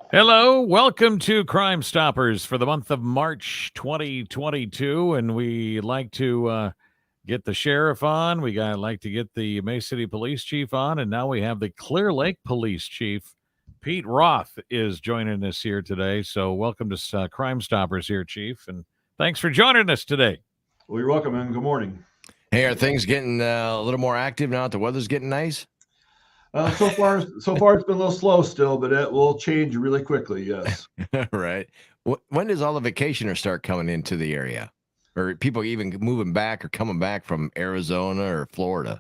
Hello, welcome to Crime Stoppers for the month of March 2022, and we like to get the sheriff on. We got like to get the May City Police Chief on, and now we have the Clear Lake Police Chief, Pete Roth, is joining us here today. So, welcome to Crime Stoppers here, Chief, and thanks for joining us today. Well, you're welcome, and good morning. Hey, are things getting a little more active now that the weather's getting nice? So far, it's been a little slow still, but it will change really quickly. Yes. Right. When does all the vacationers start coming into the area, or people even moving back or coming back from Arizona or Florida?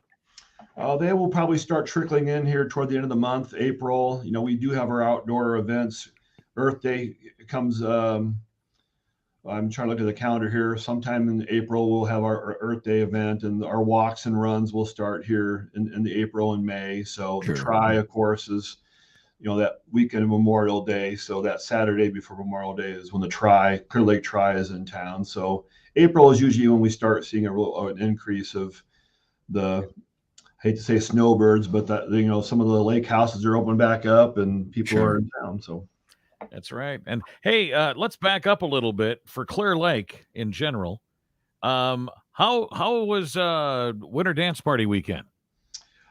They will probably start trickling in here toward the end of the month, April. We do have our outdoor events. Earth Day comes. I'm trying to look at the calendar here. Sometime in April, we'll have our Earth Day event, and our walks and runs will start here in the April and May. So Sure. the Tri, of course, is that weekend of Memorial Day. So that Saturday before Memorial Day is when the Clear Lake Tri is in town. So April is usually when we start seeing an increase of the, I hate to say snowbirds, but that some of the lake houses are open back up and people Sure. are in town. So That's right. And hey, let's back up a little bit for Clear Lake in general. How was Winter Dance Party weekend?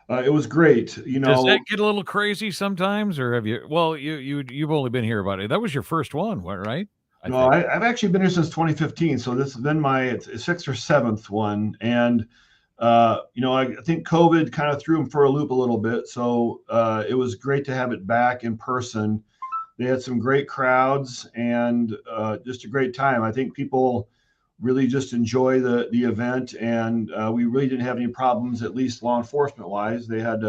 it was great. Does that get a little crazy sometimes, or have you? Well, you've only been here about it. That was your first one, right? No, I've actually been here since 2015, so this has been my sixth or seventh one, and I think COVID kind of threw them for a loop a little bit. So it was great to have it back in person. They had some great crowds and just a great time. I think people really just enjoy the event, and we really didn't have any problems, at least law enforcement wise. They had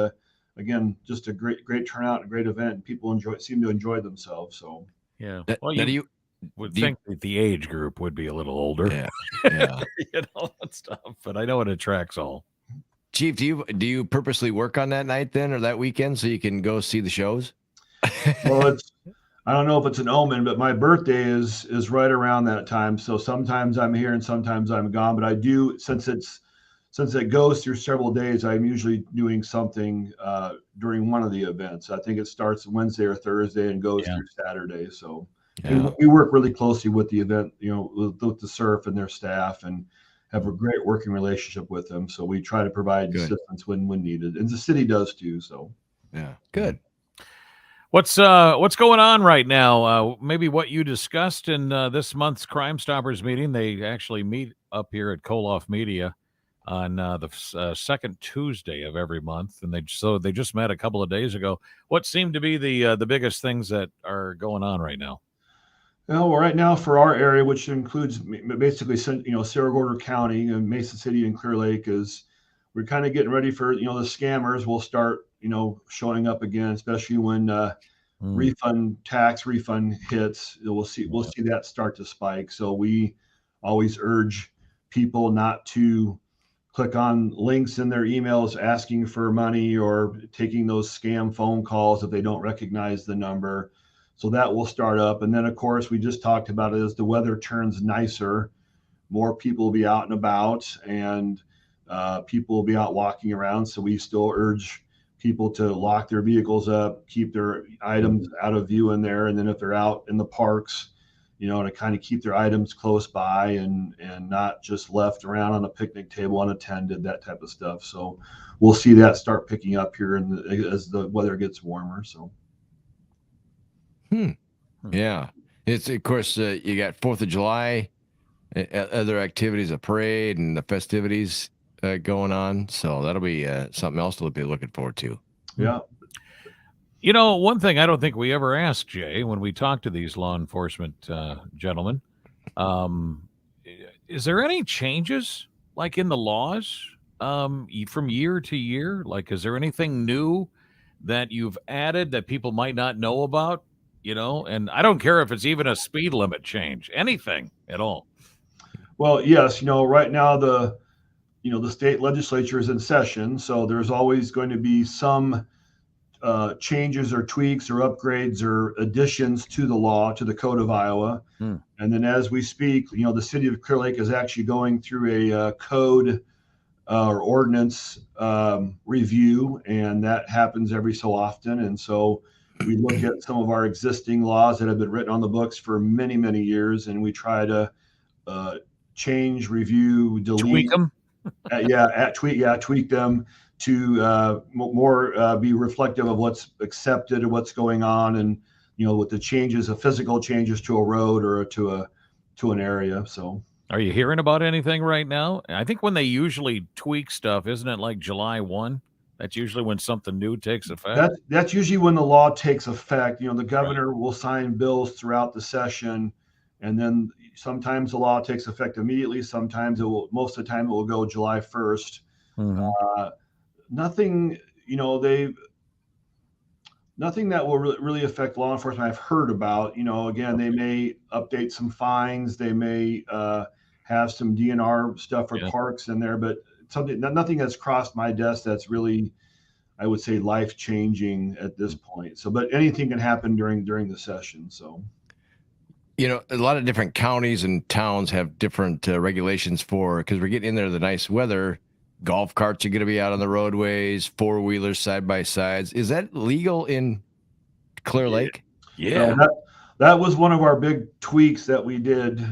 again, just a great turnout, a great event. And people seem to enjoy themselves. So Yeah. Now, Well, do you you would do you, think that the age group would be a little older, yeah. that stuff. But I know it attracts all. Chief, do you purposely work on that night then or that weekend so you can go see the shows? well, I don't know if it's an omen, but my birthday is right around that time. So sometimes I'm here and sometimes I'm gone. But I do, since it goes through several days, I'm usually doing something during one of the events. I think it starts Wednesday or Thursday and goes through Saturday. So we work really closely with the event, with the surf and their staff, and have a great working relationship with them. So we try to provide assistance when needed, and the city does too. So yeah, good. What's going on right now? Maybe what you discussed in this month's Crime Stoppers meeting. They actually meet up here at Koloff Media on the second Tuesday of every month, and they just met a couple of days ago. What seem to be the biggest things that are going on right now? Well, right now for our area, which includes basically, Cerro Gordo County and Mason City and Clear Lake, is we're kind of getting ready for, the scammers will start, showing up again, especially when tax refund hits. We'll see that start to spike. So we always urge people not to click on links in their emails asking for money or taking those scam phone calls if they don't recognize the number. So that will start up. And then, of course, we just talked about it, as the weather turns nicer, more people will be out and about, and people will be out walking around. So we still urge people to lock their vehicles up, keep their items out of view in there. And then if they're out in the parks, to kind of keep their items close by and not just left around on a picnic table unattended, that type of stuff. So we'll see that start picking up here as the weather gets warmer. So. Yeah, it's of course you got 4th of July, other activities, a parade, and the festivities going on. So that'll be something else to be looking forward to. Yeah. One thing I don't think we ever asked, Jay, when we talk to these law enforcement gentlemen, is there any changes like in the laws from year to year? Like, is there anything new that you've added that people might not know about? And I don't care if it's even a speed limit change, anything at all. Well, yes, right now the state legislature is in session, so there's always going to be some changes or tweaks or upgrades or additions to the law, to the Code of Iowa. And then as we speak, the city of Clear Lake is actually going through a code or ordinance review, and that happens every so often. And so We look at some of our existing laws that have been written on the books for many, many years, and we try to change, review, delete, Tweak them. tweak them to more be reflective of what's accepted and what's going on, and with the changes, of physical changes to a road or to an area. So, are you hearing about anything right now? I think when they usually tweak stuff, isn't it like July 1? That's usually when something new takes effect. That's usually when the law takes effect. The governor will sign bills throughout the session, and then sometimes the law takes effect immediately. Sometimes most of the time it will go July 1st. Mm-hmm. Nothing that will really affect law enforcement I've heard about. Again, they may update some fines. They may have some DNR stuff for parks in there, but nothing has crossed my desk that's really, I would say, life-changing at this point. So, but anything can happen during the session. So, a lot of different counties and towns have different regulations because we're getting in there the nice weather. Golf carts are going to be out on the roadways, 4-wheelers, side-by-sides. Is that legal in Clear Lake? Yeah. That was one of our big tweaks that we did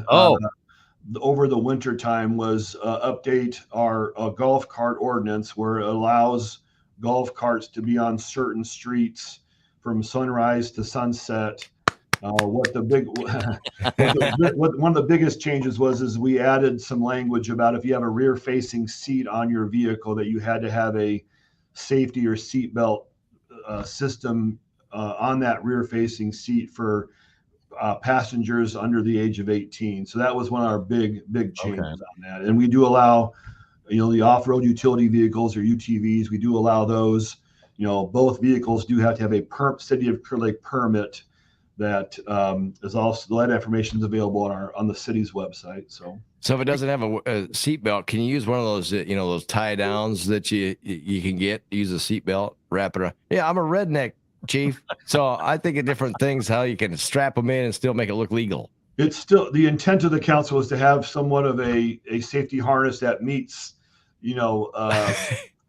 over the winter time, was update our golf cart ordinance, where it allows golf carts to be on certain streets from sunrise to sunset. One of the biggest changes is we added some language about if you have a rear facing seat on your vehicle, that you had to have a safety or seatbelt system on that rear facing seat for passengers under the age of 18. So that was one of our big changes on that. And we do allow, the off-road utility vehicles, or UTVs, we do allow those. Both vehicles do have to have a City of Clear Lake permit. That is also, that information is available on the city's website. So if it doesn't have a seatbelt, can you use one of those those tie downs that you can use a seatbelt, wrap it around? Yeah, I'm a redneck, Chief, so I think of different things, how you can strap them in and still make it look legal. It's still, the intent of the council is to have somewhat of a safety harness that meets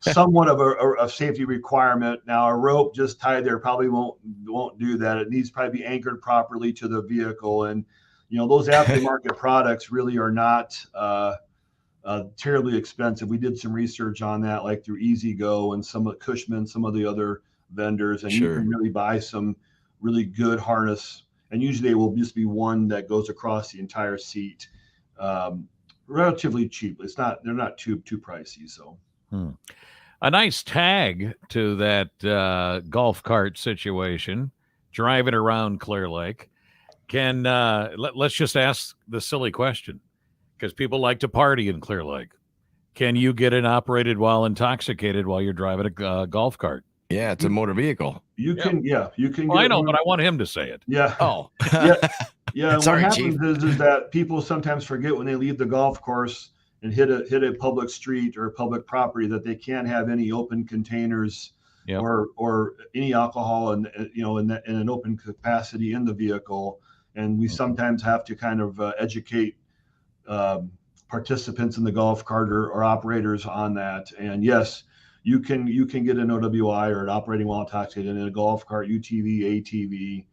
somewhat of a safety requirement. Now, a rope just tied there probably won't do that. It needs to probably be anchored properly to the vehicle, and those aftermarket products really are not terribly expensive. We did some research on that, like through Easy Go and some of Cushman, some of the other vendors, and you can really buy some really good harness, and usually it will just be one that goes across the entire seat, relatively cheap. They're not too pricey. So a nice tag to that golf cart situation, driving around Clear Lake. Can let's just ask the silly question, because people like to party in Clear Lake. Can you get it operated while intoxicated while you're driving a golf cart? Yeah, it's a motor vehicle. You can. Well, I know, but I want him to say it. Yeah. Oh. Yeah. Sorry, what Chief. happens is that people sometimes forget when they leave the golf course and hit a public street or public property that they can't have any open containers or any alcohol in an open capacity in the vehicle. And we sometimes have to kind of educate participants in the golf cart or operators on that. And yes, you can get an OWI or an operating while intoxicated in a golf cart, UTV, ATV,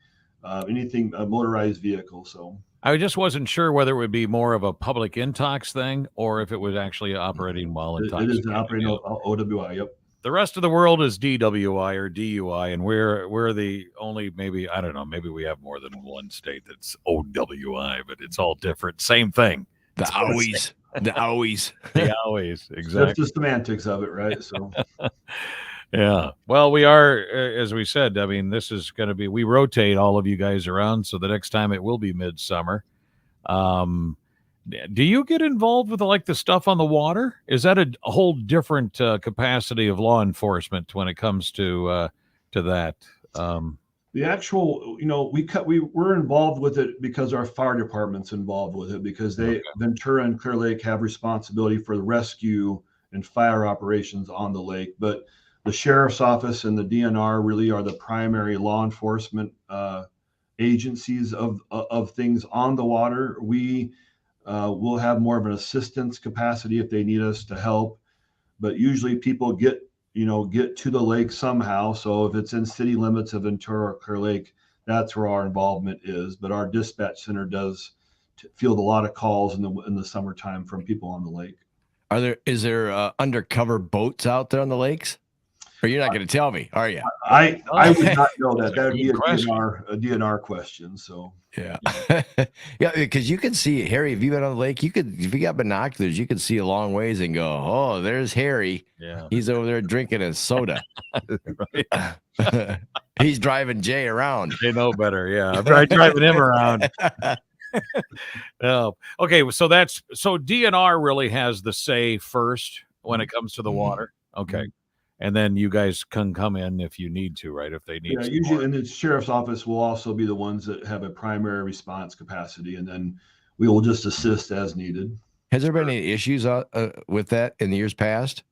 anything, a motorized vehicle. So I just wasn't sure whether it would be more of a public intox thing or if it was actually operating while intoxicated. It is an operating OWI. Yep. The rest of the world is DWI or DUI, and we're the only, maybe, I don't know, maybe we have more than one state that's OWI, but it's all different. Same thing. The owies. The owies. The owies. Exactly. That's the semantics of it, right? So yeah. Well, we are, as we said, I mean, this is going to be, we rotate all of you guys around, so the next time it will be midsummer. Do you get involved with like the stuff on the water? Is that a whole different capacity of law enforcement when it comes to that? The actual, we're involved with it because our fire department's involved with it, because Ventura and Clear Lake have responsibility for the rescue and fire operations on the lake. But the sheriff's office and the DNR really are the primary law enforcement agencies of things on the water. We will have more of an assistance capacity if they need us to help, but usually people get get to the lake somehow. So if it's in city limits of Ventura or Clear Lake, that's where our involvement is. But our dispatch center does field a lot of calls in the summertime from people on the lake. Is there undercover boats out there on the lakes? Or you're not going to tell me, are you? I would not know that. That would be a question. DNR question. So yeah, yeah, because you can see Harry. If you've been on the lake, if you got binoculars, you can see a long ways and go, "Oh, there's Harry. Yeah, he's over there drinking a soda. He's driving Jay around. They know better. Yeah, I'm driving him around. Oh, okay. So DNR really has the say first when it comes to the water. Okay. And then you guys can come in if you need to, right? If they need to. Usually, and the sheriff's office will also be the ones that have a primary response capacity, and then we will just assist as needed. Has there been any issues with that in the years past?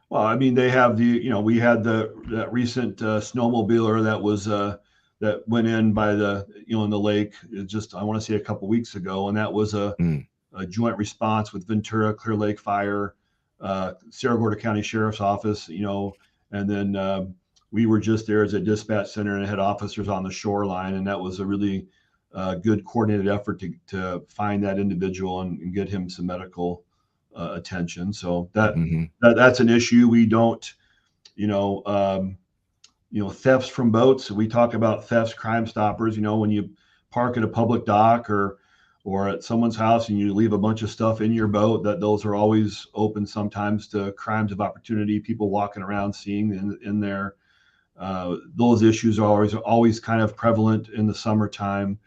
Well, I mean, they have we had that recent snowmobiler that was that went in by in the lake I want to say a couple weeks ago, and that was a joint response with Ventura, Clear Lake Fire, Cerro Gordo County Sheriff's Office, and then we were just there as a dispatch center and had officers on the shoreline, and that was a really good coordinated effort to find that individual and get him some medical attention. So that's an issue. We don't, thefts from boats. We talk about thefts, Crimestoppers. When you park at a public dock or at someone's house and you leave a bunch of stuff in your boat, those are always open sometimes to crimes of opportunity, people walking around seeing in there. Those issues are always kind of prevalent in the summertime.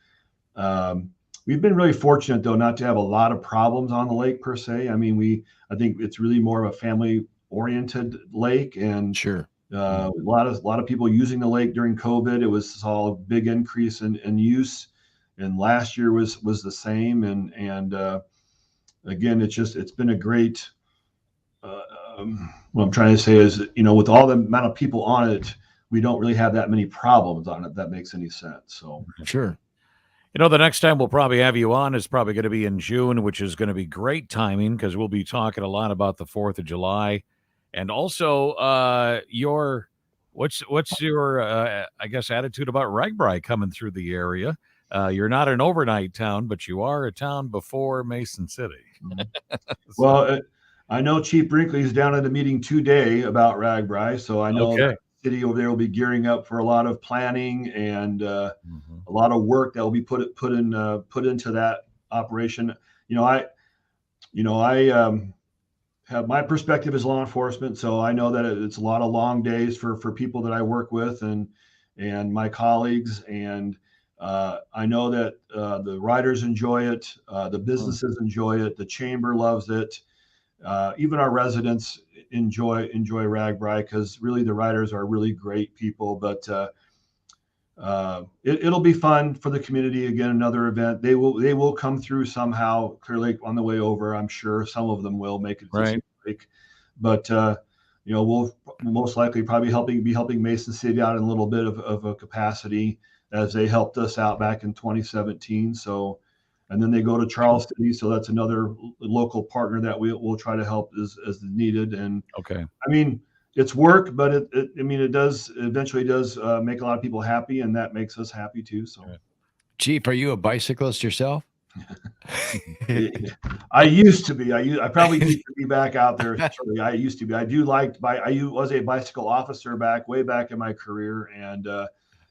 We've been really fortunate though not to have a lot of problems on the lake per se. I mean, I think it's really more of a family oriented lake, and sure. A lot of people using the lake during COVID. It was all a big increase in use. And last year was the same. And again, it's been a great, what I'm trying to say is, with all the amount of people on it, we don't really have that many problems on it. If that makes any sense. So sure. The next time we'll probably have you on is probably going to be in June, which is going to be great timing because we'll be talking a lot about the 4th of July. And also what's your, I guess, attitude about RAGBRAI coming through the area? You're not an overnight town, but you are a town before Mason City. Well, I know Chief Brinkley's down at a meeting today about RAGBRAI, so I know the city over there will be gearing up for a lot of planning and a lot of work that will be put into that operation. I have my perspective as law enforcement, so I know that it's a lot of long days for people that I work with and my colleagues, and I know that the riders enjoy it, the businesses enjoy it, the chamber loves it, even our residents enjoy RAGBRAI because really the riders are really great people. But it'll be fun for the community. Again, another event. They will come through somehow. Clear Lake on the way over. I'm sure some of them will make it to Clear Lake, but we'll most likely probably be helping Mason City out in a little bit of a capacity as they helped us out back in 2017. So, and then they go to Charles City. So that's another local partner that we'll try to help as needed. And okay, I mean, it's work, but it eventually does make a lot of people happy, and that makes us happy too. So, Chief, are you a bicyclist yourself? I used to be. I probably need to be back out there. I used to be. I was a bicycle officer way back in my career, and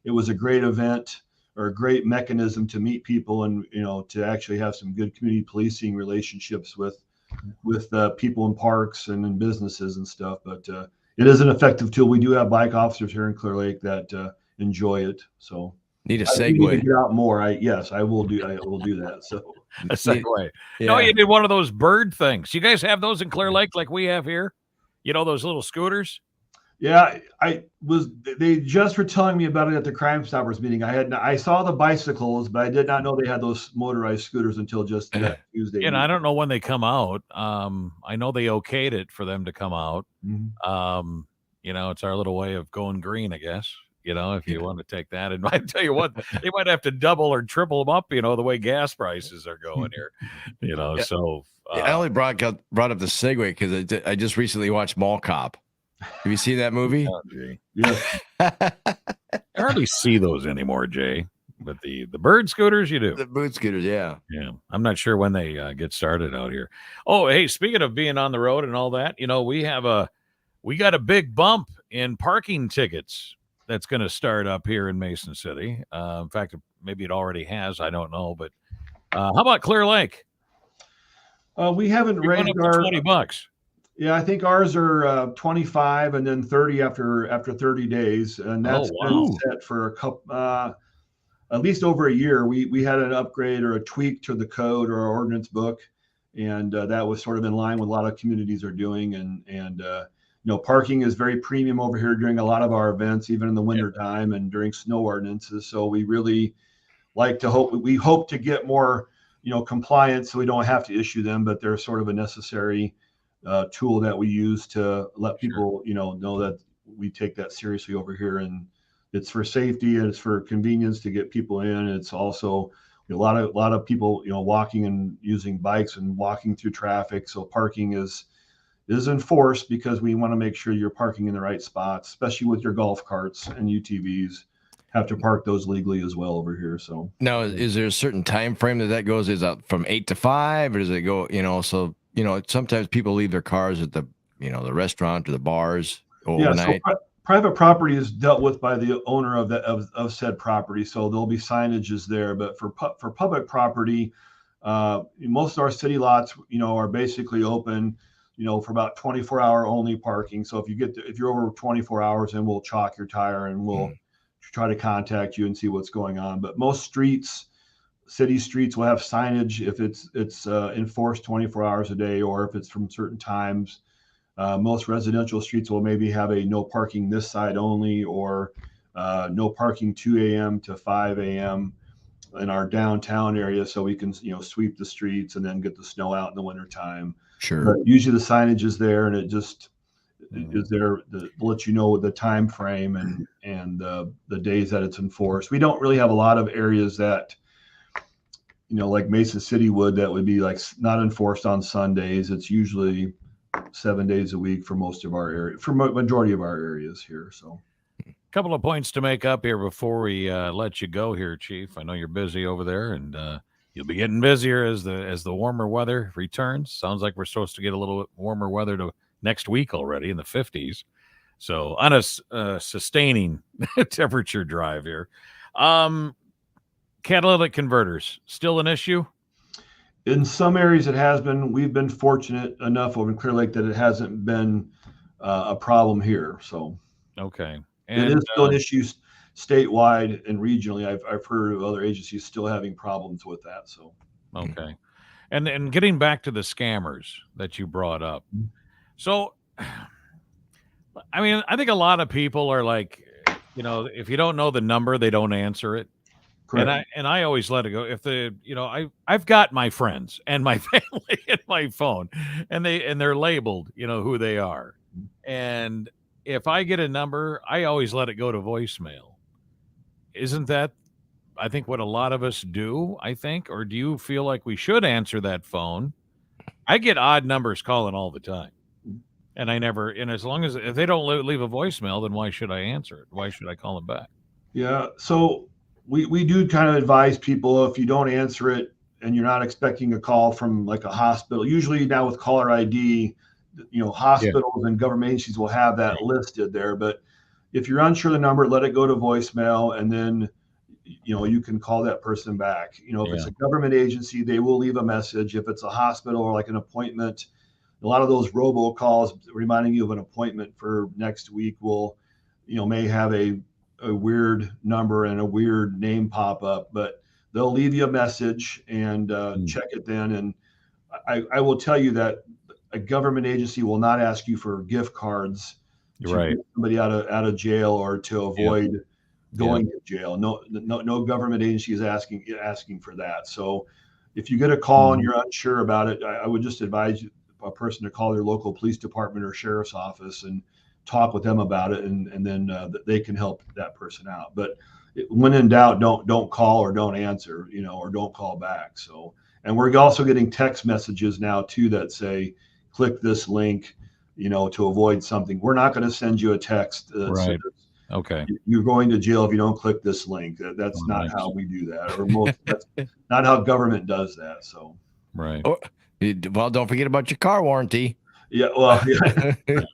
it was a great event or a great mechanism to meet people and to actually have some good community policing relationships with people in parks and in businesses and stuff. But it is an effective tool. We do have bike officers here in Clear Lake that enjoy it. So need a segue. segue. To get out more. I will do that. So a segue. Yeah. No, you did one of those bird things. You guys have those in Clear Lake like we have here? Those little scooters? Yeah, they just were telling me about it at the Crimestoppers meeting. I saw the bicycles, but I did not know they had those motorized scooters until just Tuesday. And I don't know when they come out. I know they okayed it for them to come out. Mm-hmm. It's our little way of going green, I guess. If you want to take that, and I tell you what, they might have to double or triple them up. The way gas prices are going here. So I only brought up the segue because I just recently watched Mall Cop. Have you seen that movie? Oh, Jay. Yeah. I hardly see those anymore, Jay. But the bird scooters, you do. The boot scooters, yeah. Yeah, I'm not sure when they get started out here. Oh, hey, speaking of being on the road and all that, we got a big bump in parking tickets that's going to start up here in Mason City. In fact, maybe it already has. I don't know, but how about Clear Lake? We haven't We went raised up to our. $20. Yeah, I think ours are 25 and then 30 after 30 days, and that's been wow. set for a couple, at least over a year. We had an upgrade or a tweak to the code or our ordinance book, and that was sort of in line with a lot of communities are doing. And parking is very premium over here during a lot of our events, even in the winter time and during snow ordinances. So we really hope to get more compliance, so we don't have to issue them, but they're sort of a necessary tool that we use to let people know that we take that seriously over here, and it's for safety and it's for convenience to get people in. It's also a lot of people walking and using bikes and walking through traffic, so parking is enforced because we want to make sure you're parking in the right spots, especially with your golf carts and UTVs. Have to park those legally as well over here. So now, is there a certain time frame that goes? Is that from 8 to 5, or does it go? So sometimes people leave their cars at the the restaurant or the bars overnight. So private property is dealt with by the owner of said property, so there'll be signages there. But for public property, most of our city lots are basically open for about 24-hour only parking. So if you're over 24 hours, then we'll chalk your tire and we'll try to contact you and see what's going on. But most city streets will have signage if it's enforced 24 hours a day, or if it's from certain times. Most residential streets will maybe have a no parking this side only, or no parking 2 a.m. to 5 a.m. in our downtown area, so we can sweep the streets and then get the snow out in the wintertime. Sure. But usually the signage is there, and it just is there to let you know the time frame and the days that it's enforced. We don't really have a lot of areas that like Mason City that would be like not enforced on Sundays. It's usually 7 days a week for most of our area, for majority of our areas here. So a couple of points to make up here before we let you go here, Chief. I know you're busy over there, and you'll be getting busier as the warmer weather returns. Sounds like we're supposed to get a little bit warmer weather to next week already in the 50s. So on a sustaining temperature drive here. Catalytic converters, still an issue? In some areas it has been. We've been fortunate enough over in Clear Lake that it hasn't been a problem here. So okay. And it is still an issue statewide and regionally. I've heard of other agencies still having problems with that. So okay. And getting back to the scammers that you brought up. So I mean, I think a lot of people are like, if you don't know the number, they don't answer it. Correct. And I always let it go. If I've got my friends and my family in my phone, and they're labeled, who they are. And if I get a number, I always let it go to voicemail. Isn't that, I think, what a lot of us do, I think? Or do you feel like we should answer that phone? I get odd numbers calling all the time. And as long as, if they don't leave a voicemail, then why should I answer it? Why should I call them back? Yeah. So we do kind of advise people, if you don't answer it and you're not expecting a call from like a hospital, usually now with caller ID, hospitals and government agencies will have that listed there. But if you're unsure of the number, let it go to voicemail, and then you can call that person back. If it's a government agency, they will leave a message. If it's a hospital or like an appointment, a lot of those robocalls reminding you of an appointment for next week will may have a weird number and a weird name pop up, but they'll leave you a message and check it then. And I will tell you that a government agency will not ask you for gift cards to get somebody out of jail or to avoid going to jail. No government agency is asking for that. So if you get a call and you're unsure about it, I would just advise a person to call their local police department or sheriff's office and talk with them about it, and then they can help that person out. But when in doubt, don't call or don't answer, or don't call back. So, and we're also getting text messages now too that say, click this link, to avoid something. We're not going to send you a text that Right. says, Okay. you're going to jail if you don't click this link. That's not Right. how we do that, or that's not how government does that. So, Right. Oh, well, don't forget about your car warranty. yeah, well, yeah.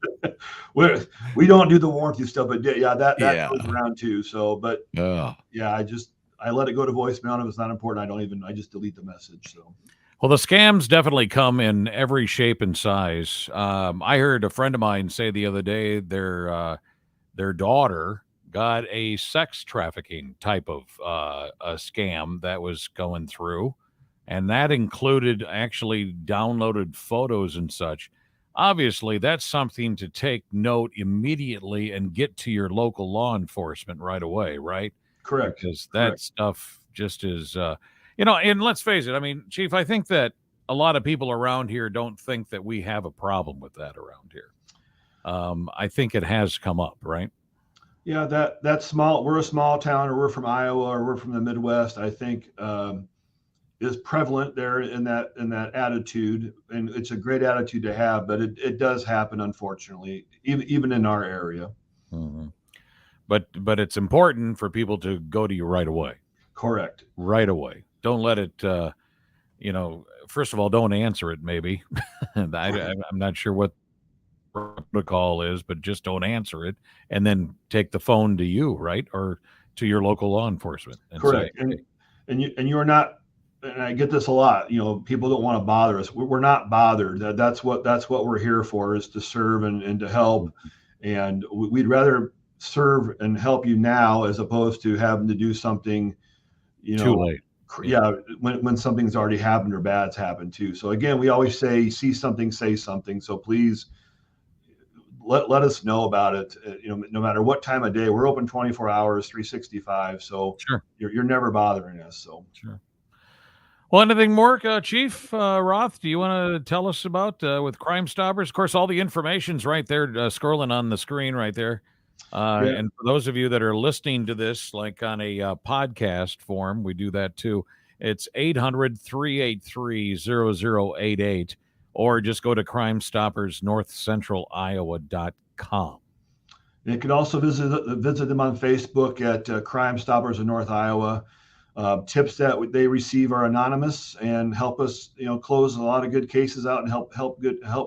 we don't do the warranty stuff, but yeah, that Yeah. goes around too. So, but Oh. yeah, I let it go to voicemail. If it's not important, I just delete the message. So, Well, the scams definitely come in every shape and size. I heard a friend of mine say the other day their daughter got a sex trafficking type of a scam that was going through, and that included actually downloaded photos and such. Obviously, that's something to take note immediately and get to your local law enforcement right away, right? correct. Because that stuff just is, and let's face it. I mean, Chief, I think that a lot of people around here don't think that we have a problem with that around here. I think it has come up, right? Yeah, that's small. We're a small town, or we're from Iowa, or we're from the Midwest. I think is prevalent there in that attitude, and it's a great attitude to have. But it does happen, unfortunately, even in our area. Mm-hmm. But it's important for people to go to you right away. Correct. Right away. Don't let it. First of all, don't answer it. Maybe I'm not sure what protocol is, but just don't answer it, and then take the phone to you, right, or to your local law enforcement. And correct. Say, And you're not. And I get this a lot. People don't want to bother us. We're not bothered. That's what we're here for, is to serve and to help. And we'd rather serve and help you now as opposed to having to do something, too late. Yeah, when something's already happened or bad's happened too. So again, we always say, see something, say something. So please let us know about it. No matter what time of day, we're open 24 hours, 365. So Sure. You're never bothering us. So sure. Well, anything more, Chief Roth? Do you want to tell us about with Crimestoppers? Of course, all the information's right there, scrolling on the screen right there. Yeah. And for those of you that are listening to this, like on a podcast form, we do that too. It's 800-383-0088, or just go to crimestoppersnorthcentraliowa.com. You can also visit them on Facebook at Crime Stoppers of North Iowa. Tips that they receive are anonymous and help us, close a lot of good cases out and help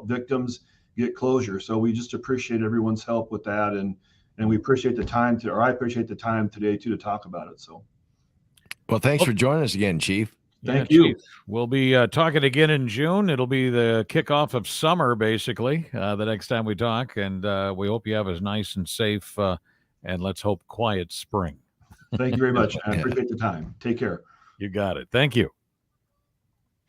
victims get closure. So we just appreciate everyone's help with that, and we appreciate the time I appreciate the time today too to talk about it. So, well, thanks for joining us again, Chief. Thank you. Chief. We'll be talking again in June. It'll be the kickoff of summer, basically, the next time we talk, and we hope you have a nice and safe and let's hope quiet spring. Thank you very much. I appreciate the time. Take care. You got it. Thank you.